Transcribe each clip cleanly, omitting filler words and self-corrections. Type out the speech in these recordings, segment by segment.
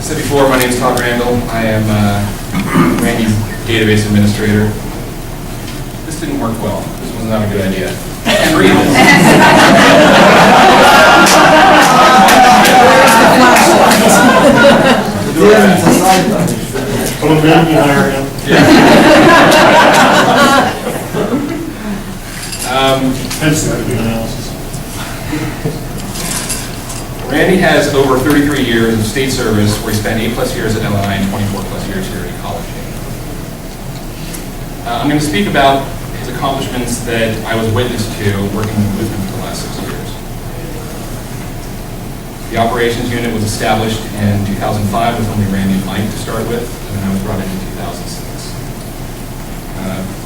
said before, my name is Todd Randall. I am Randy's database administrator. This didn't work well. This was not a good idea. And read this. Someone made me hire him. Hence the analysis. Randy has over 33 years of state service where he spent 8+ years at LNI and 24+ years here at Ecology. I'm going to speak about his accomplishments that I was witness to working with him for the last 6 years. The operations unit was established in 2005 with only Randy and Mike to start with, and then I was brought in 2006.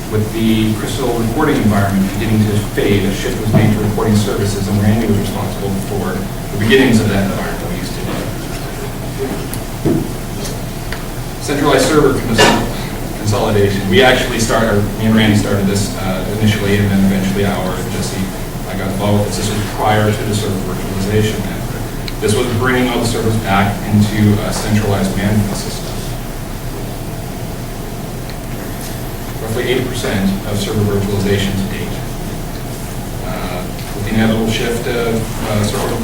With the Crystal reporting environment beginning to fade, a shift was made to reporting services, and Randy was responsible for the beginnings of that environment we used to do. Centralized server consolidation. We actually started, me and Randy started this initially, and then eventually I got involved with this. This was prior to the server virtualization effort. This was bringing all the servers back into a centralized management system. Roughly 80% of server virtualization to date. With the inevitable shift of server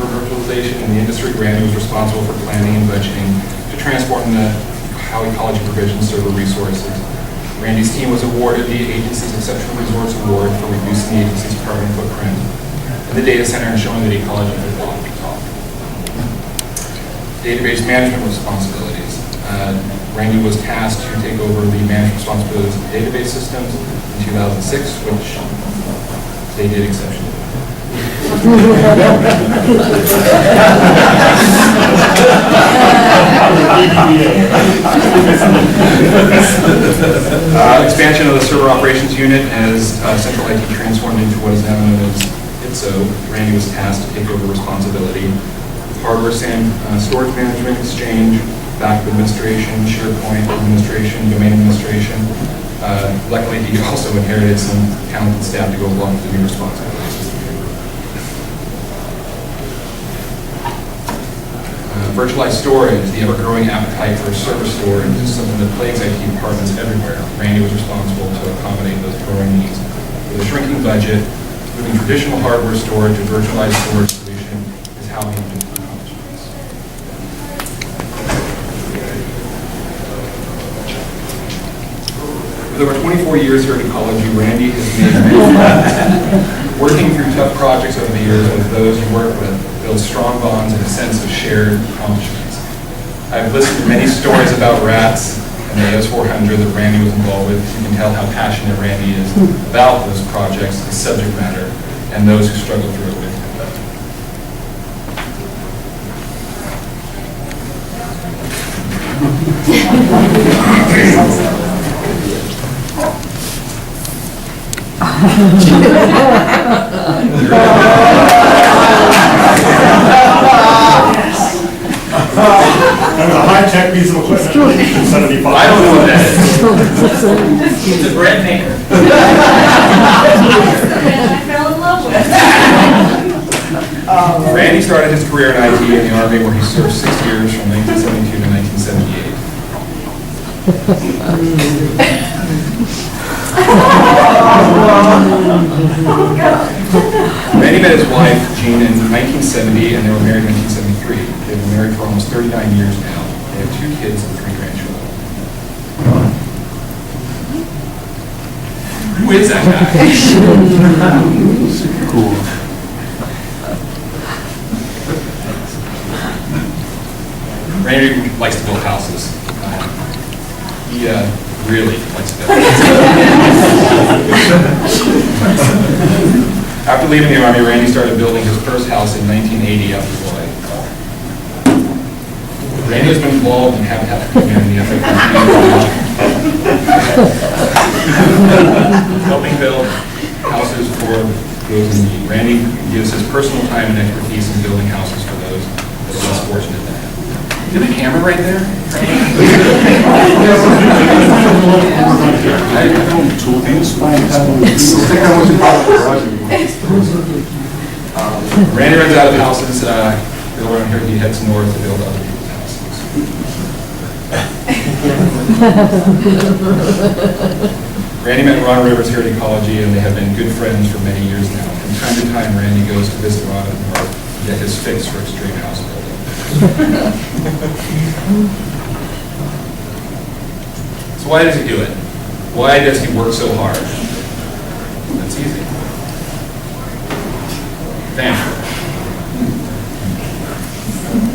virtualization in the industry, Randy was responsible for planning and budgeting to transform how Ecology provisions server resources. Randy's team was awarded the agency's Exceptional Resource Award for reducing the agency's carbon footprint in the data center and showing that Ecology could walk the talk. Database management responsibilities. Randy was tasked to take over the management responsibilities of the database systems in 2006, which they did exceptionally well. Expansion of the server operations unit as Central IT transformed into what is now known as ITSO. Randy was tasked to take over responsibility. Hardware storage management, Exchange, backup administration, SharePoint administration, domain administration. Luckily, he also inherited some talented staff to go along with the new responsibilities. Virtualized storage, the ever-growing appetite for server storage is something that plagues IT departments everywhere. Randy was responsible to accommodate those growing needs. With a shrinking budget, moving traditional hardware storage to virtualized storage solution is how he did the accomplishments. With over 24 years here at Ecology, Randy has made working through tough projects over the years with those you work with builds strong bonds and a sense of shared accomplishments. I've listened to many stories about rats and the AS400 that Randy was involved with. You can tell how passionate Randy is about those projects, the subject matter, and those who struggle through it with him. That was a high-tech piece of equipment. 75. I don't know what that is. It's a bread maker. I fell in love with. Randy started his career in IT in the Army, where he served 6 years from 1972 to 1978. Randy met his wife, Jean, in 1970, and they were married in 1973. They've been married for almost 39 years now. They have 2 kids and 3 grandchildren. Who is that guy? Cool. Randy likes to build houses. He really likes to build houses. After leaving the Army, Randy started building his first house in 1980 out in Hawaii. Randy has been involved in Habitat for Humanity, helping build houses for those in need. Randy gives his personal time and expertise in building houses for those that are less fortunate than him. Is there a camera right there? Randy runs out of houses. Over here, he heads north to build other people's houses. Randy met Ron Rivers here at Ecology, and they have been good friends for many years now. From time to time, Randy goes to visit Ron at North to get his fix for extreme house building. So why does he do it? Why does he work so hard? That's easy. Family.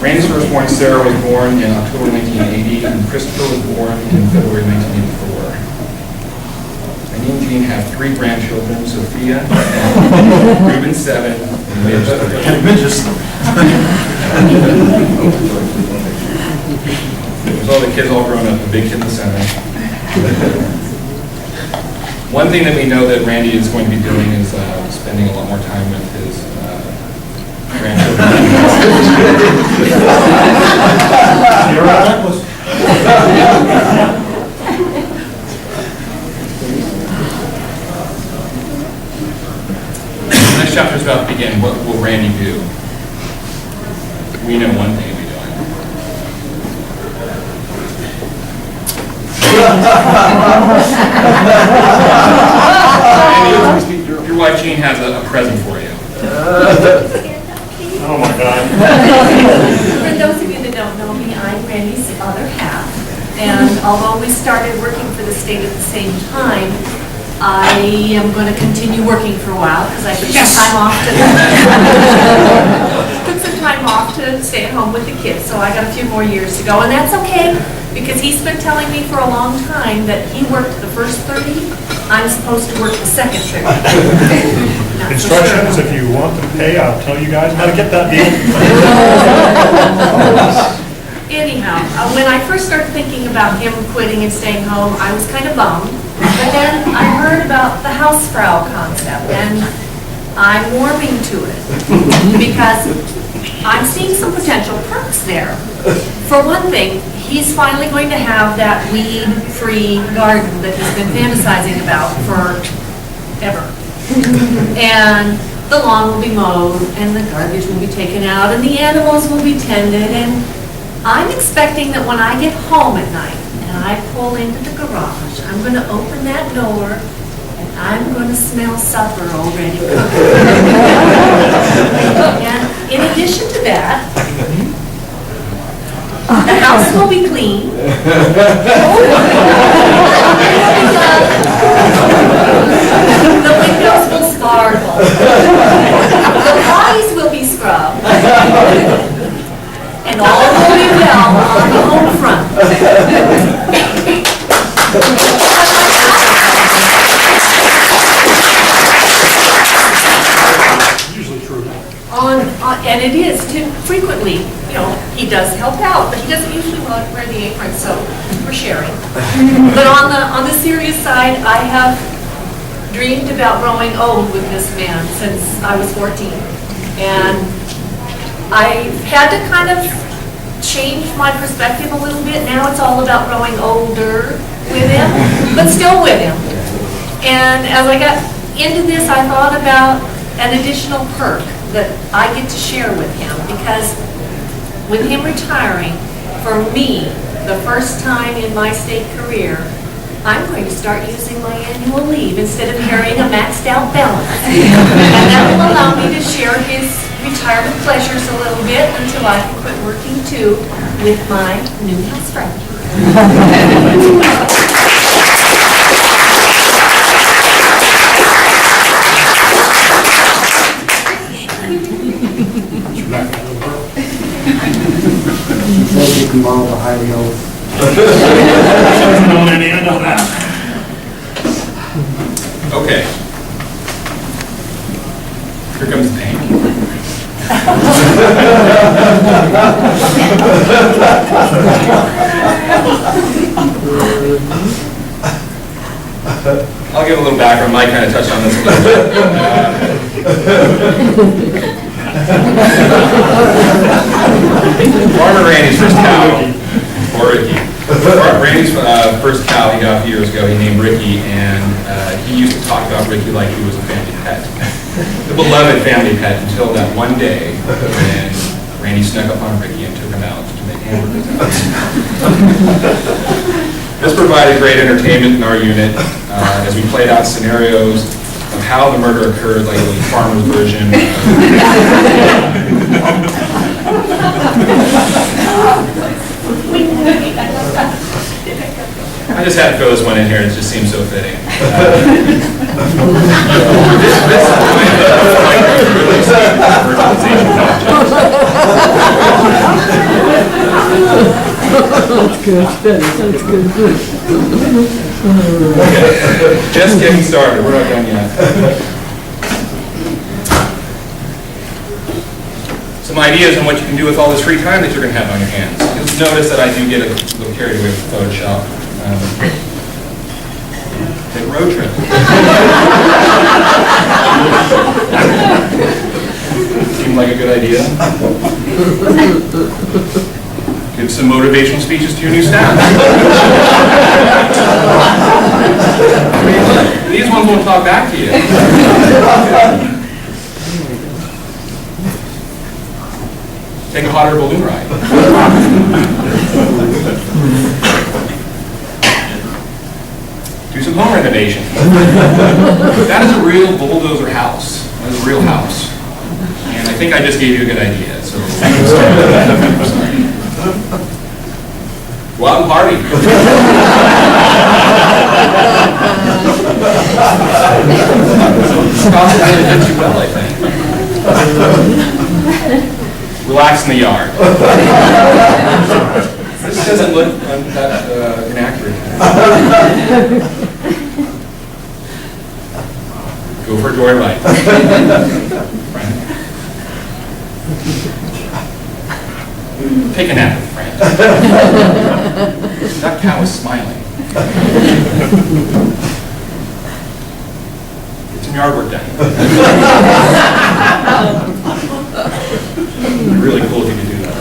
Randy's firstborn, Sarah, was born in October 1980, and Christopher was born in February 1984. Randy and Jean have 3 grandchildren, Sophia, Ruben 7, and Midge 3. There's all the kids all grown up, the big kid in the center. One thing that we know that Randy is going to be doing is spending a lot more time with his grandchildren. You're right, necklace. The next chapter is about to begin. What will Randy do? We know one thing he'll be doing. Randy, your wife Jean has a present for you. Oh my God. For those of you that don't know me, I'm Randy's other half. And although we started working for the state at the same time, I am going to continue working for a while because I took some time off to stay at home with the kids. So I got a few more years to go, and that's okay because he's been telling me for a long time that he worked the first 30. I'm supposed to work the second 30. Not so Instructions, sure. if you want to pay, I'll tell you guys how to get that deal. Anyhow, when I first started thinking about him quitting and staying home, I was kind of bummed. But then I heard about the Hausfrau concept, and I'm warming to it because I'm seeing some potential perks there. For one thing, he's finally going to have that weed-free garden that he's been fantasizing about forever. And the lawn will be mowed, and the garbage will be taken out, and the animals will be tended, and I'm expecting that when I get home at night and I pull into the garage, I'm going to open that door and I'm going to smell supper already cooked. And in addition to that, the house will be clean. The windows will sparkle. The potties will be scrubbed. And all will be well on the home front. Usually true. And it is too frequently, he does help out, but he doesn't usually wear the apron, so we're sharing. But on the serious side, I have dreamed about growing old with this man since I was 14. And I had to kind of change my perspective a little bit. Now it's all about growing older with him, but still with him. And as I got into this, I thought about an additional perk that I get to share with him, because with him retiring, for me, the first time in my state career, I'm going to start using my annual leave instead of carrying a maxed out balance. And that will allow me to share his retirement pleasures a little bit until I can quit working too with my new house friend. You can mow the high hills. No, I know that. Okay. Here comes the pain. I'll give a little background. Mike kind of touched on this a little bit. Farmer Randy's first cow, or Ricky. Randy's first cow he got a few years ago, he named Ricky, and he used to talk about Ricky like he was a family pet. The beloved family pet, until that one day when Randy snuck up on Ricky and took him out to make This provided great entertainment in our unit as we played out scenarios of how the murder occurred, like the farmer's version. I just had to throw this one in here, it just seems so fitting. That's good, that's good. Just getting started, we're not done yet. Some ideas on what you can do with all this free time that you're going to have on your hands. You'll notice that I do get a little carried away with Photoshop. Take a road trip. Seemed like a good idea. Give some motivational speeches to your new staff. These ones won't talk back to you. Take a hot air balloon ride. Do some home renovation. That is a real bulldozer house. That is a real house. And I think I just gave you a good idea. So go out and party. Coffee really fits you well, I think. Relax in the yard. This doesn't look that inaccurate. Go for a joyride. Take a nap, friend. That cow is smiling. Get some yard work done. Really cool if you could do that.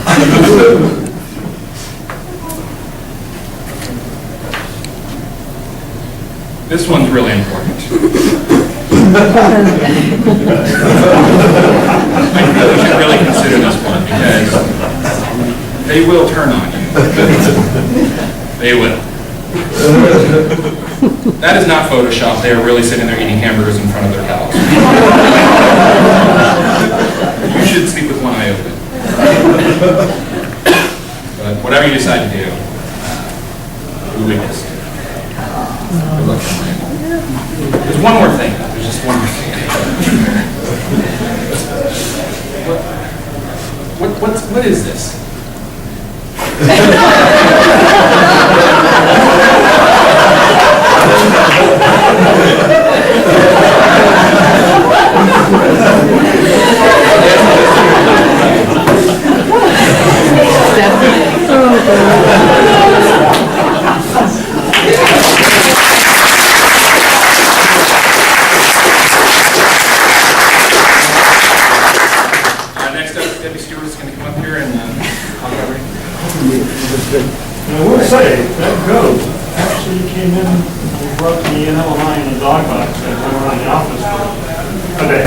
This one's really important. I think you should really consider this one because they will turn on you. They will. That is not Photoshop. They are really sitting there eating hamburgers in front of their cows. You should sleep with one eye open. But whatever you decide to do, we witnessed. Good luck. There's one more thing. There's just one more thing. What is this? Next up, Debbie Stewart is going to come up here and talk about it. And I will say, that goat actually came in and brought the animal line in a dog box that went around the office for a day.